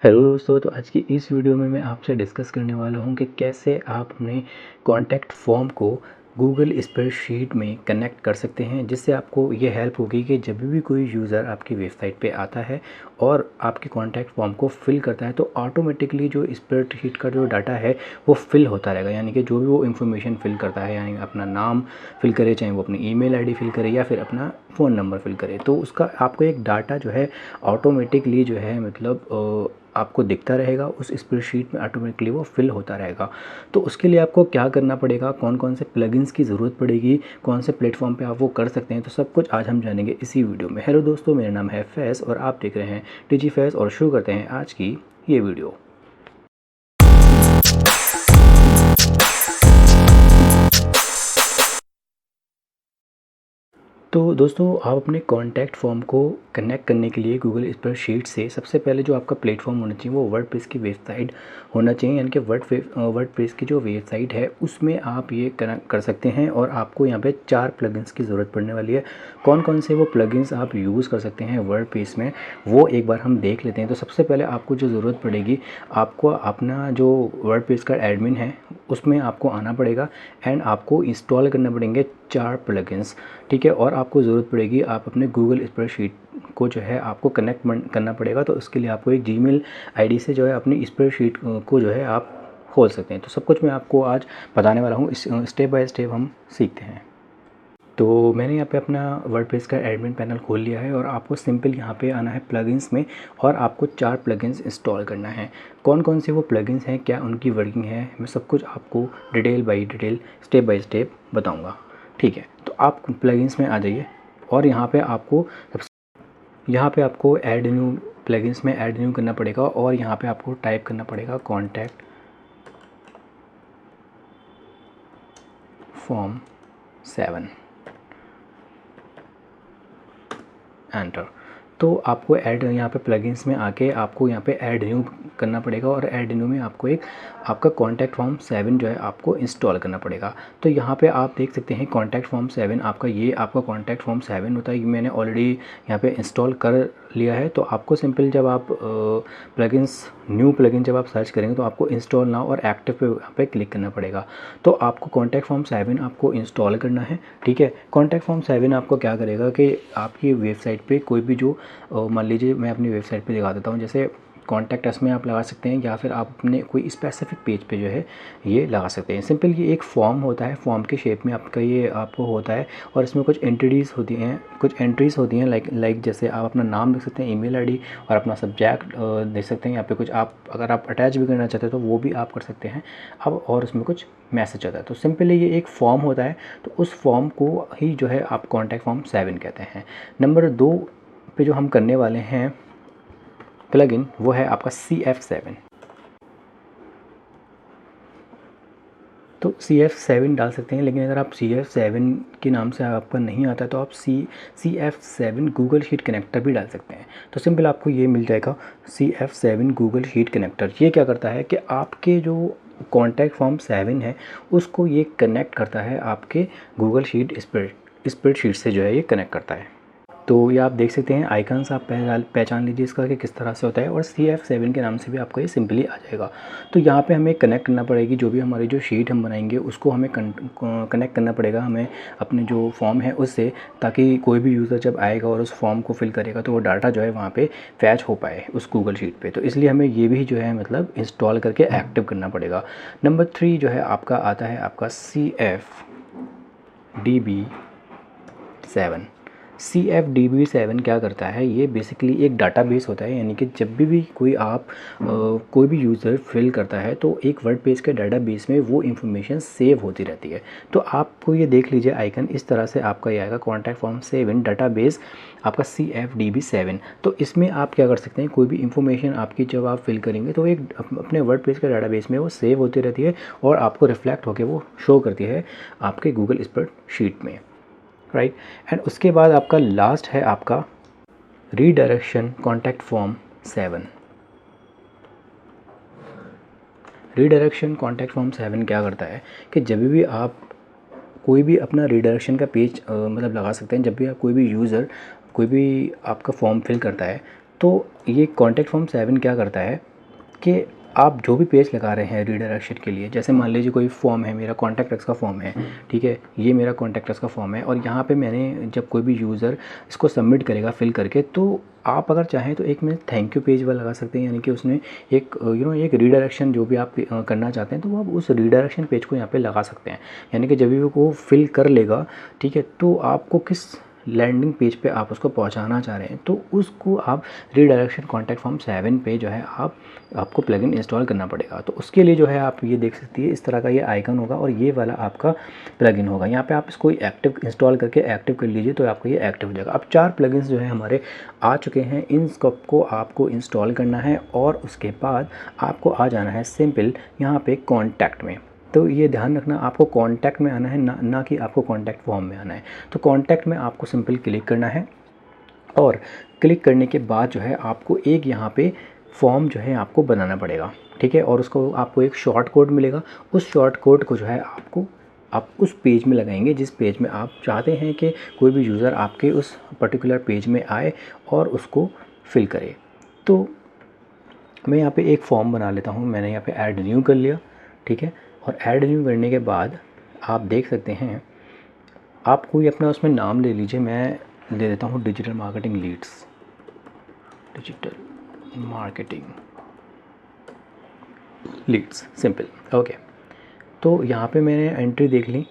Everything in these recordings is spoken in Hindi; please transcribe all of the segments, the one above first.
हेलो दोस्तों, तो आज की इस वीडियो में मैं आपसे डिस्कस करने वाला हूं कि कैसे आप अपने कॉन्टैक्ट फॉर्म को गूगल स्प्रेडशीट में कनेक्ट कर सकते हैं, जिससे आपको ये हेल्प होगी कि जब भी कोई यूज़र आपकी वेबसाइट पे आता है और आपके कॉन्टैक्ट फॉर्म को फिल करता है तो ऑटोमेटिकली जो स्प्रेडशीट का जो डाटा है वो फिल होता रहेगा। यानी कि जो भी वो इन्फॉर्मेशन फिल करता है, यानी अपना नाम फिल करे, चाहे वो अपनी ईमेल आईडी फिल करे या फिर अपना फ़ोन नंबर फिल करे, तो उसका आपको एक डाटा जो है ऑटोमेटिकली जो है मतलब आपको दिखता रहेगा। उस स्प्रेडशीट में ऑटोमेटिकली वो फिल होता रहेगा। तो उसके लिए आपको क्या करना पड़ेगा, कौन कौन से प्लगइन्स की ज़रूरत पड़ेगी, कौन से प्लेटफॉर्म पे आप वो कर सकते हैं, तो सब कुछ आज हम जानेंगे इसी वीडियो में। हेलो दोस्तों, मेरा नाम है फैज़ और आप देख रहे हैं टीजी फैज़ और शुरू करते हैं आज की ये वीडियो। तो दोस्तों, आप अपने कॉन्टैक्ट फॉर्म को कनेक्ट करने के लिए गूगल स्प्रेडशीट से सबसे पहले जो आपका प्लेटफॉर्म होना चाहिए वो वर्डप्रेस की वेबसाइट होना चाहिए। यानी कि वर्डप्रेस की जो वेबसाइट है उसमें आप ये कनेक्ट कर सकते हैं और आपको यहाँ पे 4 प्लगइन्स की ज़रूरत पड़ने वाली है। कौन कौन से वो प्लगइन्स आप यूज़ कर सकते हैं वर्डप्रेस में, वो एक बार हम देख लेते हैं। तो सबसे पहले आपको जो ज़रूरत पड़ेगी, आपको अपना जो वर्डप्रेस का एडमिन है उसमें आपको आना पड़ेगा एंड आपको इंस्टॉल करने पड़ेंगे 4 प्लगइन्स, ठीक है। और आपको ज़रूरत पड़ेगी, आप अपने गूगल स्प्रेडशीट को जो है आपको कनेक्ट करना पड़ेगा। तो उसके लिए आपको एक जीमेल आईडी से जो है अपनी स्प्रेडशीट को जो है आप खोल सकते हैं। तो सब कुछ मैं आपको आज बताने वाला हूँ, स्टेप बाय स्टेप हम सीखते हैं। तो मैंने यहाँ पे अपना वर्डप्रेस का एडमिन पैनल खोल लिया है और आपको सिंपल यहाँ पे आना है प्लगइन्स में और आपको 4 प्लगइन्स इंस्टॉल करना है। कौन कौन से वो प्लगइन्स हैं, क्या उनकी वर्किंग है, मैं सब कुछ आपको detail by detail step by step बताऊँगा, ठीक है। तो आप प्लगइन्स में आ जाइए और यहाँ पे आपको ऐड न्यू प्लगइन्स में ऐड न्यू करना पड़ेगा और यहाँ पे आपको टाइप करना पड़ेगा कॉन्टैक्ट फॉर्म 7, एंटर। तो आपको ऐड यहाँ पे प्लगइन्स में आके आपको यहाँ पे ऐड न्यू करना पड़ेगा और ऐड न्यू में आपको एक आपका कॉन्टैक्ट फॉर्म 7 जो है आपको इंस्टॉल करना पड़ेगा। तो यहाँ पे आप देख सकते हैं कॉन्टैक्ट फॉर्म 7 आपका, ये आपका कॉन्टैक्ट फॉर्म 7 होता है। ये मैंने ऑलरेडी यहाँ पे इंस्टॉल कर लिया है। तो आपको सिंपल जब आप न्यू प्लगइन जब आप सर्च करेंगे तो आपको इंस्टॉल नाउ और एक्टिव पे यहाँ पे क्लिक करना पड़ेगा। तो आपको कॉन्टैक्ट फॉर्म 7 आपको इंस्टॉल करना है, ठीक है। कॉन्टैक्ट फॉर्म 7 आपको क्या करेगा कि आपकी वेबसाइट पे कोई भी जो मान लीजिए मैं अपनी वेबसाइट पे दिखा देता हूँ, जैसे कॉन्टैक्ट अस में आप लगा सकते हैं या फिर आप अपने कोई स्पेसिफिक पेज पे जो है ये लगा सकते हैं। सिंपल ये एक फॉर्म होता है, फॉर्म के शेप में आपका ये आपको होता है और इसमें कुछ एंट्रीज़ होती हैं लाइक जैसे आप अपना नाम लिख सकते हैं, ईमेल आईडी और अपना सब्जेक्ट देख सकते हैं। यहाँ पे कुछ आप अगर आप अटैच भी करना चाहते हैं तो वो भी आप कर सकते हैं अब, और उसमें कुछ मैसेज आता है। तो सिंपली ये एक फॉर्म होता है, तो उस फॉर्म को ही जो है आप कॉन्टैक्ट फॉर्म 7 कहते हैं। नंबर 2 पे जो हम करने वाले हैं प्लगइन वो है आपका CF7। तो CF7 डाल सकते हैं, लेकिन अगर आप CF7 के नाम से आपका नहीं आता तो आप CF7 गूगल शीट कनेक्टर भी डाल सकते हैं। तो सिंपल आपको ये मिल जाएगा CF7 गूगल शीट कनेक्टर। ये क्या करता है कि आपके जो कॉन्टैक्ट फॉर्म 7 है उसको ये कनेक्ट करता है आपके गूगल शीट स्प्रेडशीट से जो है ये कनेक्ट करता है। तो ये आप देख सकते हैं आइकन्स, आप पहचान लीजिए इसका कि किस तरह से होता है और CF7 के नाम से भी आपको ये सिंपली आ जाएगा। तो यहाँ पे हमें कनेक्ट करना पड़ेगी, जो भी हमारी जो शीट हम बनाएंगे उसको हमें कनेक्ट करना पड़ेगा हमें अपने जो फॉर्म है उससे, ताकि कोई भी यूज़र जब आएगा और उस फॉर्म को फिल करेगा तो वो डाटा जो है वहाँ पे फैच हो पाए उस गूगल शीट पे। तो इसलिए हमें ये भी जो है मतलब इंस्टॉल करके एक्टिव करना पड़ेगा। नंबर 3 जो है आपका आता है आपका CFDB7। CFDB7 क्या करता है, ये बेसिकली एक डाटाबेस होता है, यानी कि जब भी कोई आप कोई भी यूज़र फिल करता है तो एक वर्ड पेज के डाटाबेस में वो इन्फॉर्मेशन सेव होती रहती है। तो आपको ये देख लीजिए आइकन इस तरह से आपका ये आएगा, contact form save in database आपका CFDB7। तो इसमें आप क्या कर सकते हैं, कोई भी इन्फॉर्मेशन आपकी जब आप फिल करेंगे तो एक अपने वर्ड पेज के डाटाबेस में वो सेव होती रहती है और आपको रिफ्लेक्ट होकर वो शो करती है आपके गूगल स्प्रेडशीट में, राइट। एंड उसके बाद आपका लास्ट है आपका redirection contact form 7। Redirection contact form 7 क्या करता है कि जब भी आप कोई भी अपना रीडायरेक्शन का पेज मतलब लगा सकते हैं, जब भी आप कोई भी यूज़र कोई भी आपका फॉर्म फिल करता है तो ये कॉन्टैक्ट फॉर्म 7 क्या करता है कि आप जो भी पेज लगा रहे हैं रीडायरेक्शन के लिए, जैसे मान लीजिए कोई फॉर्म है, मेरा कॉन्टैक्ट अस का फॉर्म है, ठीक है, ये मेरा कॉन्टैक्ट अस का फॉर्म है और यहाँ पे मैंने जब कोई भी यूज़र इसको सबमिट करेगा फिल करके, तो आप अगर चाहें तो एक में थैंक यू पेज वाला लगा सकते हैं, यानी कि उसमें एक एक रीडायरेक्शन जो भी आप करना चाहते हैं तो वो आप उस रीडायरेक्शन पेज को यहाँ पे लगा सकते हैं। यानी कि जब भी वो फिल कर लेगा, ठीक है, तो आपको किस लैंडिंग पेज पे आप उसको पहुंचाना चाह रहे हैं तो उसको आप रीडायरेक्शन कॉन्टैक्ट फॉर्म 7 पे जो है आपको प्लगइन इंस्टॉल करना पड़ेगा। तो उसके लिए जो है आप ये देख सकती है इस तरह का ये आइकन होगा और ये वाला आपका प्लगइन होगा। यहाँ पे आप इसको एक्टिव इंस्टॉल करके एक्टिव कर लीजिए तो आपका ये एक्टिव हो जाएगा। अब 4 प्लगइन्स जो है हमारे आ चुके हैं, इन सब को आपको इंस्टॉल करना है और उसके बाद आपको आ जाना है सिंपल यहाँ पे कॉन्टैक्ट में। तो ये ध्यान रखना, आपको कॉन्टैक्ट में आना है, ना कि आपको कॉन्टैक्ट फॉर्म में आना है। तो कॉन्टैक्ट में आपको सिंपल क्लिक करना है और क्लिक करने के बाद जो है आपको एक यहाँ पे फॉर्म जो है आपको बनाना पड़ेगा, ठीक है, और उसको आपको एक शॉर्ट कोड मिलेगा। उस शॉर्ट कोड को जो है आप उस पेज में लगाएंगे जिस पेज में आप चाहते हैं कि कोई भी यूज़र आपके उस पर्टिकुलर पेज में आए और उसको फिल करे। तो मैं यहाँ पे एक फॉर्म बना लेता हूँ, मैंने यहाँ पे ऐड न्यू कर लिया, ठीक है, और ऐड न्यू करने के बाद आप देख सकते हैं आप कोई अपना उसमें नाम ले लीजिए, मैं दे देता हूँ digital marketing leads, digital marketing leads, simple, okay. तो यहाँ पे मैंने एंट्री देख ली,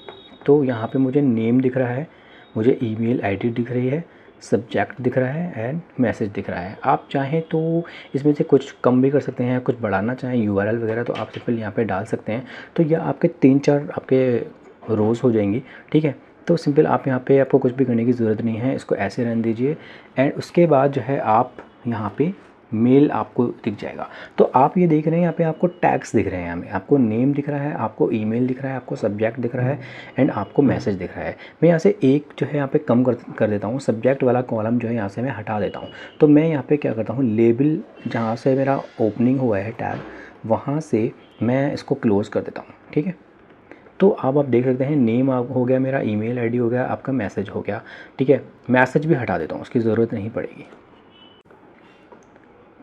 तो यहाँ पे मुझे नेम दिख रहा है, मुझे ईमेल आईडी दिख रही है, सब्जेक्ट दिख रहा है एंड मैसेज दिख रहा है। आप चाहें तो इसमें से कुछ कम भी कर सकते हैं, कुछ बढ़ाना चाहें यूआरएल वगैरह तो आप सिंपल यहाँ पे डाल सकते हैं। तो यह आपके 3-4 आपके रोज़ हो जाएंगी, ठीक है। तो सिंपल आप यहाँ पे आपको कुछ भी करने की ज़रूरत नहीं है, इसको ऐसे रहने दीजिए। एंड उसके बाद जो है आप यहाँ पे मेल आपको दिख जाएगा। तो आप ये देख रहे हैं यहाँ पे आपको टैग्स दिख रहे हैं, हमें आपको नेम दिख रहा है, आपको ईमेल दिख रहा है, आपको सब्जेक्ट दिख रहा है एंड आपको मैसेज दिख रहा है। मैं यहाँ से एक जो है यहाँ पे कम कर देता हूँ, सब्जेक्ट वाला कॉलम जो है यहाँ से मैं हटा देता हूँ। तो मैं यहाँ पे क्या करता हूँ, लेबल जहाँ से मेरा ओपनिंग हुआ है टैग, वहाँ से मैं इसको क्लोज़ कर देता हूँ, ठीक है। तो अब आप देख सकते हैं नेम हो गया मेरा, ईमेल आईडी हो गया, आपका मैसेज हो गया, ठीक है। मैसेज भी हटा देता हूँ, उसकी ज़रूरत नहीं पड़ेगी।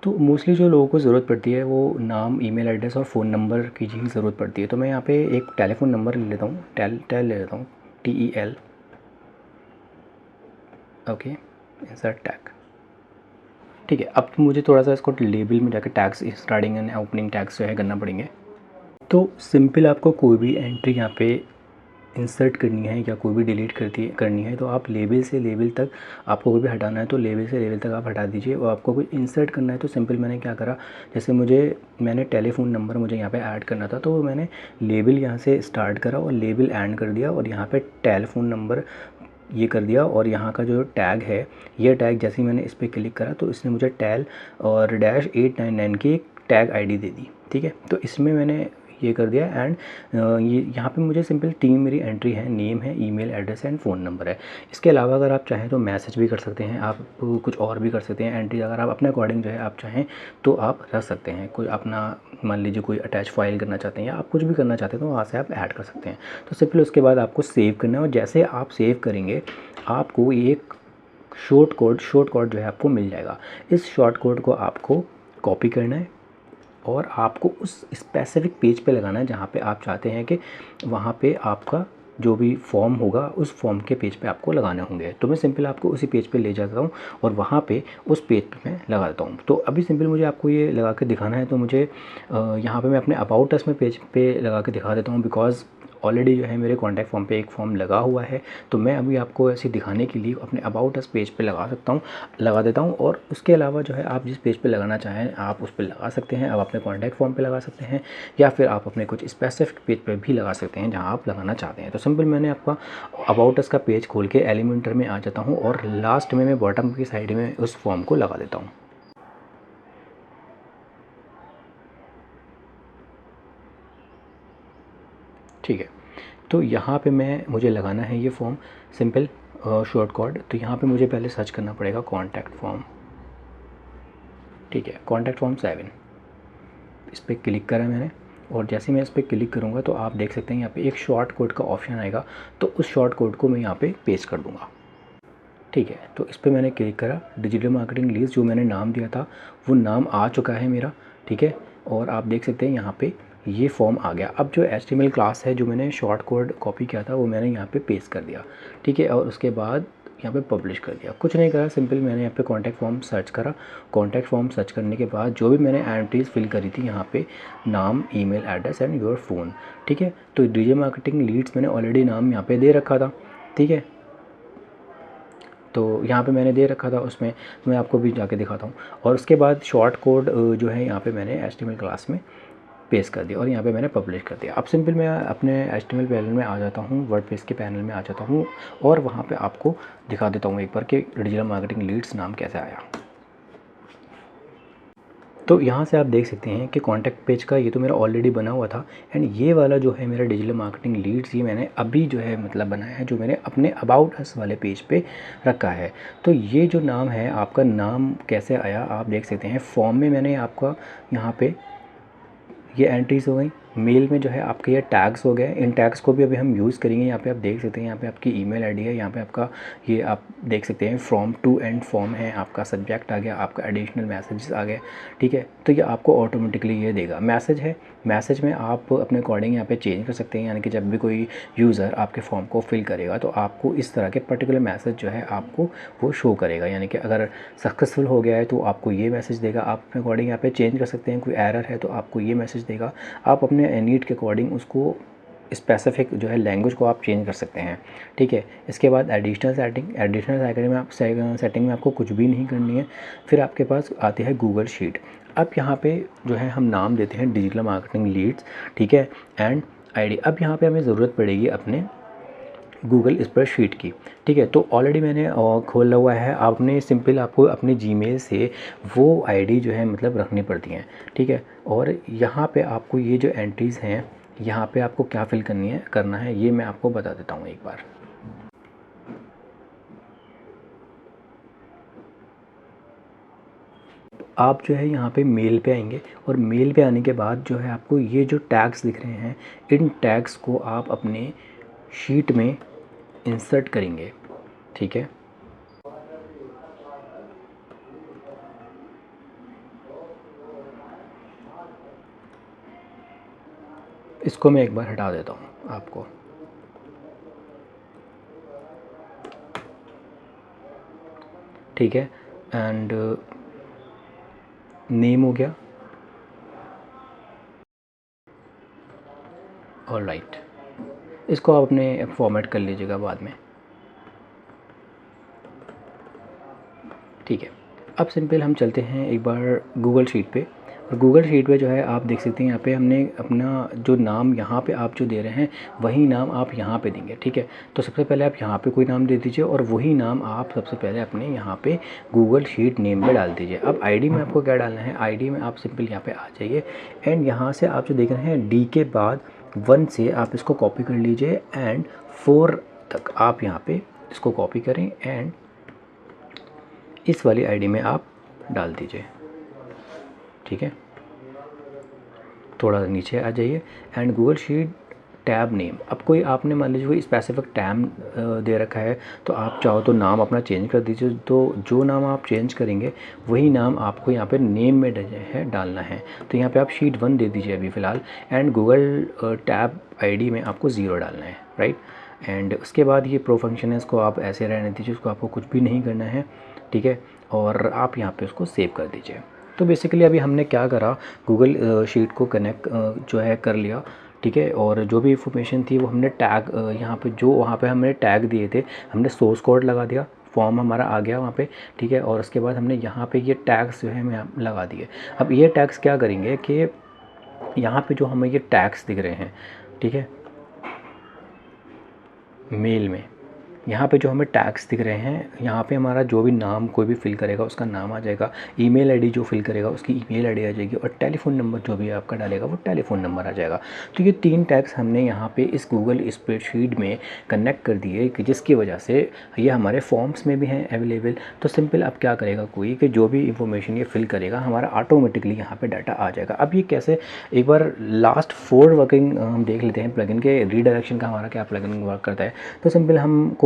तो मोस्टली जो लोगों को ज़रूरत पड़ती है वो नाम, ईमेल एड्रेस और फ़ोन नंबर की ही ज़रूरत पड़ती है। तो मैं यहाँ पे एक टेलीफोन नंबर ले लेता हूँ, टेल ले लेता हूँ, TEL, ओके, इंसर्ट टैग, ठीक है। अब मुझे थोड़ा सा इसको लेबल में जाकर tags, starting and opening tags जो है करना पड़ेंगे। तो सिंपल आपको कोई भी एंट्री यहाँ पे इंसर्ट करनी है या कोई भी डिलीट करनी है तो आप लेबल से लेबल तक, आपको कोई भी हटाना है तो लेबल से लेबल तक आप हटा दीजिए। और आपको कोई इंसर्ट करना है तो सिंपल मैंने क्या करा, जैसे मैंने टेलीफोन नंबर मुझे यहाँ पे ऐड करना था तो मैंने लेबल यहाँ से स्टार्ट करा और लेबल एंड कर दिया और यहाँ पे टेलीफोन नंबर ये कर दिया। और यहाँ का जो टैग है, ये टैग जैसे ही मैंने इस पर क्लिक करा तो इसने मुझे टेल और -899 की एक टैग ID दे दी, ठीक है। तो इसमें मैंने ये कर दिया एंड ये यहाँ पे मुझे सिंपल 3 मेरी एंट्री है, नेम है, ईमेल एड्रेस है एंड फ़ोन नंबर है। इसके अलावा अगर आप चाहें तो मैसेज भी कर सकते हैं, आप कुछ और भी कर सकते हैं एंट्री, अगर आप अपने अकॉर्डिंग जो है आप चाहें तो आप रख सकते हैं। कोई अपना मान लीजिए कोई अटैच फाइल करना चाहते हैं या आप कुछ भी करना चाहते हैं तो वहाँ से आप ऐड कर सकते हैं। तो सिंपल उसके बाद आपको सेव करना है और जैसे आप सेव करेंगे आपको एक शॉर्ट कोड जो है आपको मिल जाएगा। इस शॉर्ट कोड को आपको कॉपी करना है और आपको उस स्पेसिफिक पेज पे लगाना है जहाँ पे आप चाहते हैं कि वहाँ पे आपका जो भी फॉर्म होगा उस फॉर्म के पेज पे आपको लगाने होंगे। तो मैं सिंपल आपको उसी पेज पे ले जाता हूँ और वहाँ पे उस पेज पे मैं लगा देता हूँ। तो अभी सिंपल मुझे आपको ये लगा के दिखाना है तो मुझे यहाँ पे मैं अपने अबाउट अस में पेज पे लगा के दिखा देता हूँ, बिकॉज़ ऑलरेडी जो है मेरे कॉन्टैक्ट फॉर्म पे एक फॉर्म लगा हुआ है, तो मैं अभी आपको ऐसे दिखाने के लिए अपने अबाउट अस पेज पे लगा देता हूँ। और उसके अलावा जो है आप जिस पेज पे लगाना चाहें आप उस पर लगा सकते हैं। आप अपने कॉन्टैक्ट फॉर्म पे लगा सकते हैं या फिर आप अपने कुछ स्पेसिफिक पेज पे भी लगा सकते हैं जहाँ आप लगाना चाहते हैं। तो सिंपल मैंने आपका अबाउट अस का पेज खोल के एलिमेंटर में आ जाता हूँ और लास्ट में मैं बॉटम की साइड में उस फॉर्म को लगा देता हूँ। ठीक है, तो यहाँ पे मुझे लगाना है ये फॉर्म सिंपल शॉर्ट कोड। तो यहाँ पे मुझे पहले सर्च करना पड़ेगा कॉन्टैक्ट फॉर्म। ठीक है, कॉन्टैक्ट फॉर्म 7, इस पर क्लिक करा मैंने और जैसे मैं इस पर क्लिक करूँगा तो आप देख सकते हैं यहाँ पे एक शॉर्ट कोड का ऑप्शन आएगा। तो उस शॉर्ट कोड को मैं यहाँ पे पेस्ट कर दूँगा। ठीक है, तो इस पर मैंने क्लिक करा। डिजिटल मार्केटिंग लीड्स जो मैंने नाम दिया था वो नाम आ चुका है मेरा। ठीक है, और आप देख सकते हैं यहाँ पे ये फॉर्म आ गया। अब जो HTML क्लास है जो मैंने शॉर्ट कोड कॉपी किया था वो मैंने यहाँ पे पेस्ट कर दिया। ठीक है, और उसके बाद यहाँ पे पब्लिश कर दिया। कुछ नहीं करा, सिंपल मैंने यहाँ पे कॉन्टैक्ट फॉर्म सर्च करा। कॉन्टैक्ट फॉर्म सर्च करने के बाद जो भी मैंने एंट्रीज फिल करी थी यहाँ पे नाम, email address and your phone. ठीक है, तो डिजिटल मार्केटिंग लीड्स मैंने ऑलरेडी नाम यहाँ पे दे रखा था। ठीक है, तो यहाँ पे मैंने दे रखा था, उसमें मैं आपको भी जाके दिखाता हूँ। और उसके बाद शॉर्ट कोड जो है यहाँ पे मैंने HTML क्लास में पेस्ट कर दिया और यहाँ पे मैंने पब्लिश कर दिया। अब सिंपल मैं अपने HTML पैनल में आ जाता हूँ, वर्डप्रेस के पैनल में आ जाता हूँ और वहाँ पे आपको दिखा देता हूँ एक बार कि डिजिटल मार्केटिंग लीड्स नाम कैसे आया। तो यहाँ से आप देख सकते हैं कि कॉन्टैक्ट पेज का ये तो मेरा ऑलरेडी बना हुआ था एंड ये वाला जो है मेरा डिजिटल मार्केटिंग लीड्स ये मैंने अभी जो है मतलब बनाया है, जो मैंने अपने अबाउट अस वाले पेज पे रखा है। तो ये जो नाम है, आपका नाम कैसे आया आप देख सकते हैं। फॉर्म में मैंने आपका यहाँ पे ये एंट्रीज़ हो गई। मेल में जो है आपके ये टैग्स हो गए। इन टैग्स को भी अभी हम यूज़ करेंगे। यहाँ पे आप देख सकते हैं, यहाँ पे आपकी ईमेल आईडी है, यहाँ पे आपका ये आप देख सकते हैं फ्रॉम टू एंड फॉर्म है, आपका सब्जेक्ट आ गया, आपका एडिशनल मैसेजेस आ गए। ठीक है, तो ये आपको ऑटोमेटिकली ये देगा। मैसेज है, मैसेज में आप अपने अकॉर्डिंग यहाँ पे चेंज कर सकते हैं, यानी कि जब भी कोई यूज़र आपके फॉर्म को फिल करेगा तो आपको इस तरह के पर्टिकुलर मैसेज जो है आपको वो शो करेगा। यानी कि अगर सक्सेसफुल हो गया है तो आपको ये मैसेज देगा। आप अपने अकॉर्डिंग यहाँ पे चेंज कर सकते हैं। कोई एरर है तो आपको ये मैसेज देगा। आप अपने नीड के अकॉर्डिंग उसको स्पेसिफिक जो है लैंग्वेज को आप चेंज कर सकते हैं। ठीक है, इसके बाद एडिशनल सेटिंग में आप सेटिंग में आपको कुछ भी नहीं करनी है। फिर आपके पास आती है गूगल शीट। अब यहाँ पे जो है हम नाम देते हैं डिजिटल मार्केटिंग लीड्स। ठीक है, एंड आईडी। अब यहाँ पे हमें ज़रूरत पड़ेगी अपने गूगल स्प्रेडशीट की। ठीक है, तो ऑलरेडी मैंने खोला हुआ है। आपने सिंपल आपको अपने जीमेल से वो आईडी जो है मतलब रखनी पड़ती हैं। ठीक है, और यहाँ पे आपको ये जो एंट्रीज़ हैं यहाँ पे आपको क्या फिल करना है ये मैं आपको बता देता हूँ एक बार। आप जो है यहाँ पे मेल पे आएंगे और मेल पे आने के बाद जो है आपको ये जो टैग्स दिख रहे हैं इन टैग्स को आप अपने शीट में इंसर्ट करेंगे। ठीक है, इसको मैं एक बार हटा देता हूँ आपको। ठीक है, एंड नेम हो गया। ऑल राइट, इसको आप अपने फॉर्मेट कर लीजिएगा बाद में। ठीक है, अब सिंपल हम चलते हैं एक बार गूगल शीट पे। और गूगल शीट पे जो है आप देख सकते हैं यहाँ पे हमने अपना जो नाम यहाँ पे आप जो दे रहे हैं वही नाम आप यहाँ पे देंगे। ठीक है, तो सबसे पहले आप यहाँ पे कोई नाम दे दीजिए और वही नाम आप सबसे पहले अपने यहाँ पे गूगल शीट नेम पे डाल दीजिए। अब आईडी में आपको क्या डालना है, आईडी में आप सिंपल यहाँ पे आ जाइए एंड यहाँ से आप जो देख रहे हैं डी के बाद 1 से आप इसको कॉपी कर लीजिए एंड 4 तक आप यहाँ पे इसको कॉपी करें एंड इस वाली आईडी में आप डाल दीजिए। ठीक है, थोड़ा नीचे आ जाइए and Google sheet tab name. अब कोई आपने मान लीजिए कोई स्पेसिफिक टैब दे रखा है तो आप चाहो तो नाम अपना चेंज कर दीजिए। तो जो नाम आप चेंज करेंगे वही नाम आपको यहाँ पे नेम में डालना है। तो यहाँ पे आप शीट 1 दे दीजिए अभी फ़िलहाल एंड गूगल टैब आईडी में आपको 0 डालना है। राइट, एंड उसके बाद ये प्रो फंक्शन है, इसको आप ऐसे रहने दीजिए, उसको आपको कुछ भी नहीं करना है। ठीक है, और आप यहाँ पे उसको सेव कर दीजिए। तो बेसिकली अभी हमने क्या करा, गूगल शीट को कनेक्ट जो है कर लिया। ठीक है। और जो भी इंफॉर्मेशन थी वो हमने टैग यहाँ पे जो वहाँ पे हमने टैग दिए थे, हमने सोर्स कोड लगा दिया, फॉर्म हमारा आ गया वहाँ पे, ठीक है। और उसके बाद हमने यहाँ पे ये टैग्स जो है हमें लगा दिए। अब ये टैग्स क्या करेंगे कि यहाँ पे जो हमें ये टैग्स दिख रहे हैं, ठीक है, मेल में यहाँ पे जो हमें टैग्स दिख रहे हैं, यहाँ पे हमारा जो भी नाम कोई भी फिल करेगा उसका नाम आ जाएगा, ईमेल आईडी जो फिल करेगा उसकी ईमेल आईडी आ जाएगी, और टेलीफोन नंबर जो भी आपका डालेगा वो टेलीफोन नंबर आ जाएगा। तो ये 3 टैग्स हमने यहाँ पे इस गूगल स्प्रेडशीट में कनेक्ट कर दिए कि जिसकी वजह से ये हमारे फॉर्म्स में भी हैं अवेलेबल। तो सिंपल अब क्या करेगा कोई कि जो भी इंफॉर्मेशन ये फिल करेगा हमारा ऑटोमेटिकली यहाँ पर डाटा आ जाएगा। अब ये कैसे, एक बार लास्ट 4 वर्किंग हम देख लेते हैं प्लगइन के रीडायरेक्शन का हमारा क्या प्लगइन वर्क करता है। तो सिंपल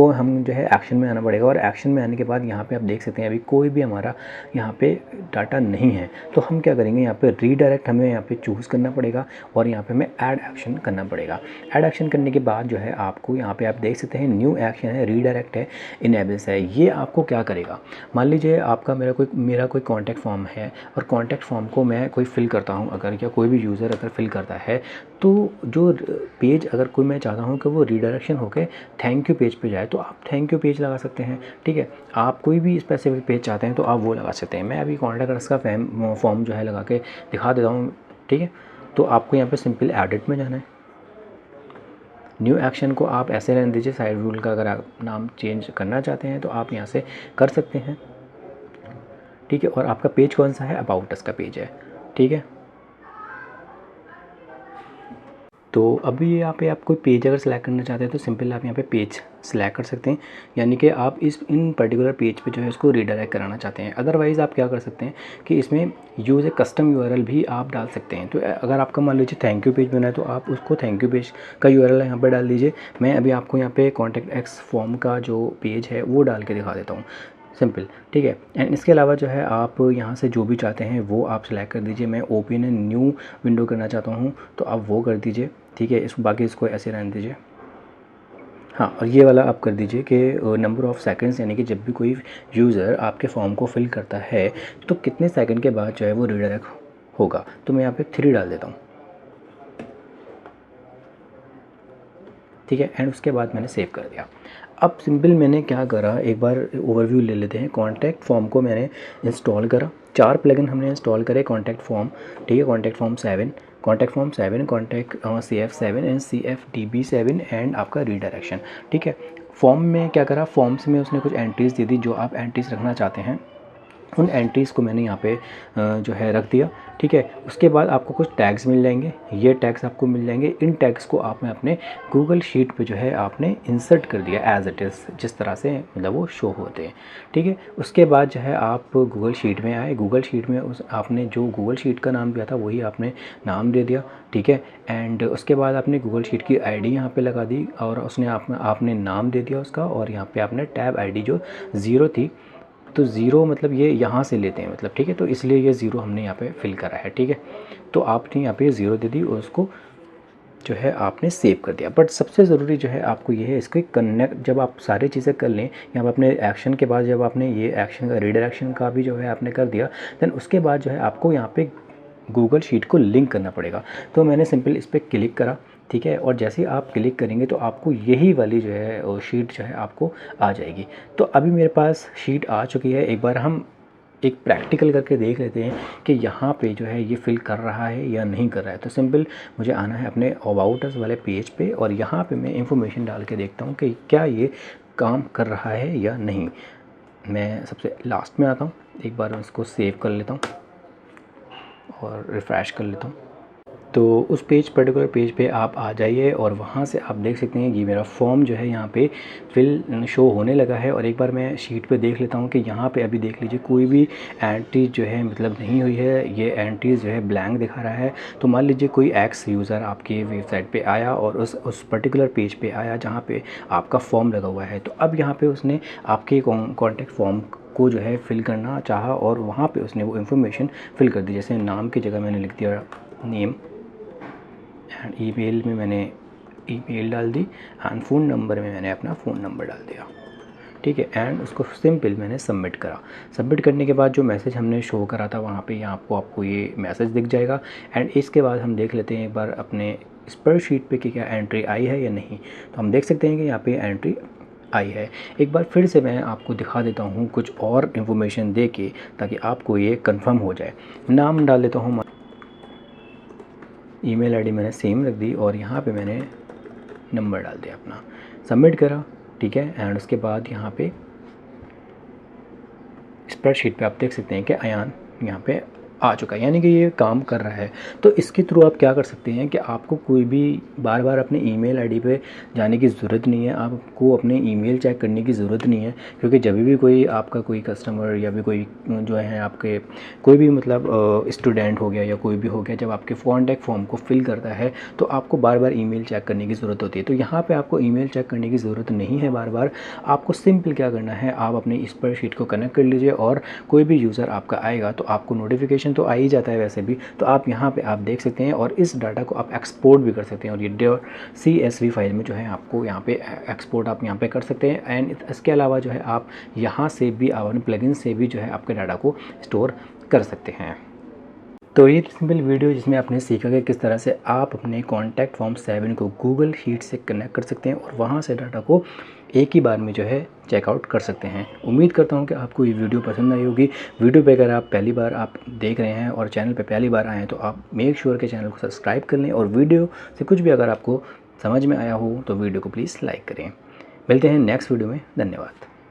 हम जो है एक्शन में आना पड़ेगा, और एक्शन में आने के बाद यहाँ पे आप देख सकते हैं अभी कोई भी हमारा यहाँ पे डाटा नहीं है। तो हम क्या करेंगे, यहाँ पे रीडायरेक्ट हमें यहाँ पे चूज़ करना पड़ेगा, और यहाँ पे हमें ऐड एक्शन करना पड़ेगा। ऐड एक्शन करने के बाद जो है आपको यहाँ पे आप देख सकते हैं न्यू एक्शन है, रीडायरेक्ट है, इनेबल्स है। ये आपको क्या करेगा, मान लीजिए आपका मेरा कोई कॉन्टैक्ट फॉर्म है, और कॉन्टैक्ट फॉर्म को मैं कोई फिल करता हूँ अगर, या कोई भी यूज़र अगर फिल करता है, तो जो पेज अगर कोई मैं चाहता हूँ कि वो रीडायरेक्शन होकर थैंक यू पेज पे जाए, तो आप थैंक यू पेज लगा सकते हैं, ठीक है। आप कोई भी स्पेसिफिक पेज चाहते हैं तो आप वो लगा सकते हैं। मैं अभी कॉन्टैक्ट अस का फॉर्म जो है लगा के दिखा देता हूँ, ठीक है। तो आपको यहाँ पे सिंपल एडिट में जाना है, न्यू एक्शन को आप ऐसे रहने दीजिए, साइड रूल का अगर आप नाम चेंज करना चाहते हैं तो आप यहाँ से कर सकते हैं, ठीक है। और आपका पेज कौन सा है, अबाउट अस का पेज है, ठीक है। तो अभी यहाँ पे आप कोई पेज अगर सेलेक्ट करना चाहते हैं तो सिंपल आप यहाँ पे पेज सेलेक्ट कर सकते हैं, यानी कि आप इन पर्टिकुलर पेज पे जो है इसको रीडायरेक्ट कराना चाहते हैं। अदरवाइज़ आप क्या कर सकते हैं कि इसमें यूज़ ए कस्टम यूआरएल भी आप डाल सकते हैं। तो अगर आपका मान लीजिए थैंक यू पेज बना है तो आप उसको थैंक यू पेज का यूआरएल यहाँ पर डाल दीजिए। मैं अभी आपको यहाँ पे कॉन्टैक्ट एक्स फॉर्म का जो पेज है वो डाल के दिखा देता हूँ, सिंपल, ठीक है। एंड इसके अलावा जो है आप यहाँ से जो भी चाहते हैं वो आप सेलेक्ट कर दीजिए। मैं ओपन ए न्यू विंडो करना चाहता हूँ तो आप वो कर दीजिए, ठीक है। बाकी इसको ऐसे रहने दीजिए। हाँ, और ये वाला आप कर दीजिए कि नंबर ऑफ़ सेकंड्स, यानी कि जब भी कोई यूज़र आपके फॉर्म को फिल करता है तो कितने सेकंड के बाद जो है वो रीडायरेक्ट होगा। तो मैं यहाँ पे 3 डाल देता हूँ, ठीक है। एंड उसके बाद मैंने सेव कर दिया। अब सिंपल मैंने क्या करा, एक बार ओवरव्यू ले लेते हैं। कॉन्टैक्ट फॉर्म को मैंने इंस्टॉल करा, 4 प्लगइन हमने इंस्टॉल करे कॉन्टैक्ट फॉर्म, ठीक है। Contact form 7, contact CF7 and CFDB7 and आपका रीडायरेक्शन, ठीक है। फॉर्म में क्या करा, फॉर्म्स में उसने कुछ एंट्रीज़ दे दी, जो आप एंट्रीज़ रखना चाहते हैं उन एंट्रीज़ को मैंने यहाँ पे जो है रख दिया, ठीक है। उसके बाद आपको कुछ टैग्स मिल जाएंगे, ये टैग्स आपको मिल जाएंगे। इन टैग्स को आपने अपने गूगल शीट पे जो है आपने इंसर्ट कर दिया एज इट इज़, जिस तरह से मतलब वो शो होते हैं, ठीक है। उसके बाद जो है आप गूगल शीट में आए, गूगल शीट में आपने जो गूगल शीट का नाम दिया था वही आपने नाम दे दिया, ठीक है। एंड उसके बाद आपने गूगल शीट की आईडी यहाँ पे लगा दी, और उसने आपने नाम दे दिया उसका, और यहाँ पे आपने टैब आईडी जो 0 थी, तो ज़ीरो मतलब ये यहाँ से लेते हैं मतलब, ठीक है। तो इसलिए ये ज़ीरो हमने यहाँ पे फिल करा है, ठीक है। तो आपने यहाँ पे ज़ीरो दे दी और उसको जो है आपने सेव कर दिया। बट सबसे ज़रूरी जो है आपको ये है, इसको कनेक्ट जब आप सारी चीज़ें कर लें, यहाँ पर अपने एक्शन के बाद जब आपने ये एक्शन का रीडायरेक्शन का भी जो है आपने कर दिया, देन उसके बाद जो है आपको यहाँ पे गूगल शीट को लिंक करना पड़ेगा। तो मैंने सिंपल इस पर क्लिक करा, ठीक है। और जैसे ही आप क्लिक करेंगे तो आपको यही वाली जो है शीट जो है आपको आ जाएगी। तो अभी मेरे पास शीट आ चुकी है। एक बार हम एक प्रैक्टिकल करके देख लेते हैं कि यहाँ पे जो है ये फिल कर रहा है या नहीं कर रहा है। तो सिंपल मुझे आना है अपने अबाउट अस वाले पेज पे, और यहाँ पे मैं इंफॉर्मेशन डाल के देखता हूँ कि क्या ये काम कर रहा है या नहीं। मैं सबसे लास्ट में आता हूँ, एक बार इसको सेव कर लेता हूँ और रिफ़्रेश कर लेता हूँ। तो उस पर्टिकुलर पेज पे आप आ जाइए, और वहाँ से आप देख सकते हैं कि मेरा फॉर्म जो है यहाँ पे फिल शो होने लगा है। और एक बार मैं शीट पे देख लेता हूँ कि यहाँ पे अभी देख लीजिए कोई भी एंट्रीज जो है मतलब नहीं हुई है, ये एंट्रीज जो है ब्लैंक दिखा रहा है। तो मान लीजिए कोई एक्स यूज़र आपके वेबसाइट पे आया और उस पर्टिकुलर पेज पे आया जहाँ पे आपका फॉर्म लगा हुआ है, तो अब यहाँ पे उसने आपके कॉन्टैक्ट फॉर्म को जो है फिल करना चाहा, और वहाँ पे उसने वो इन्फॉर्मेशन फिल कर दी। जैसे नाम की जगह मैंने लिख दिया नेम, एंड ईमेल में मैंने ईमेल डाल दी, एंड फ़ोन नंबर में मैंने अपना फ़ोन नंबर डाल दिया, ठीक है। एंड उसको सिंपल मैंने सबमिट करा। सबमिट करने के बाद जो मैसेज हमने शो करा था वहाँ पे यहाँ आपको ये मैसेज दिख जाएगा। एंड इसके बाद हम देख लेते हैं एक बार अपने स्प्रेडशीट पे कि क्या एंट्री आई है या नहीं। तो हम देख सकते हैं कि यहाँ पे एंट्री आई है। एक बार फिर से मैं आपको दिखा देता हूँ कुछ और इन्फॉर्मेशन दे के, ताकि आपको ये कंफर्म हो जाए। नाम डाल देता हूँ, ईमेल आईडी मैंने सेम रख दी और यहाँ पे मैंने नंबर डाल दिया अपना, सबमिट करा, ठीक है। एंड उसके बाद यहाँ पे स्प्रेडशीट पे आप देख सकते हैं कि अयान यहाँ पे आ चुका है, यानी कि ये काम कर रहा है। तो इसके थ्रू आप क्या कर सकते हैं कि आपको कोई भी बार बार अपने ईमेल आईडी पे जाने की ज़रूरत नहीं है, आपको अपने ईमेल चेक करने की ज़रूरत नहीं है। क्योंकि जब भी कोई आपका कोई कस्टमर या भी कोई जो है आपके कोई भी मतलब स्टूडेंट हो गया या कोई भी हो गया, जब आपके कॉन्टैक्ट फॉर्म को फिल करता है तो आपको बार बार ईमेल चेक करने की ज़रूरत होती है। तो यहाँ पर आपको ईमेल चेक करने की ज़रूरत नहीं है बार बार। आपको सिंपल क्या करना है, आप अपनी स्प्रेडशीट को कनेक्ट कर लीजिए और कोई भी यूज़र आपका आएगा तो आपको नोटिफिकेशन तो आ ही जाता है वैसे भी। तो आप यहाँ पे आप देख सकते हैं और इस डाटा को आप एक्सपोर्ट भी कर सकते हैं, और ये CSV फाइल में जो है आपको यहाँ पे एक्सपोर्ट आप यहाँ पे कर सकते हैं। एंड इसके अलावा जो है आप यहाँ से भी अपने प्लगइन से भी जो है आपके डाटा को स्टोर कर सकते हैं। तो ये सिंपल वीडियो जिसमें आपने सीखा कि किस तरह से आप अपने कॉन्टैक्ट फॉर्म 7 को गूगल शीट से कनेक्ट कर सकते हैं और वहाँ से डाटा को एक ही बार में जो है चेकआउट कर सकते हैं। उम्मीद करता हूँ कि आपको ये वीडियो पसंद आई होगी। वीडियो पे अगर आप पहली बार आप देख रहे हैं और चैनल पे पहली बार आए हैं तो आप मेक श्योर के चैनल को सब्सक्राइब कर लें, और वीडियो से कुछ भी अगर आपको समझ में आया हो तो वीडियो को प्लीज़ लाइक करें। मिलते हैं नेक्स्ट वीडियो में। धन्यवाद।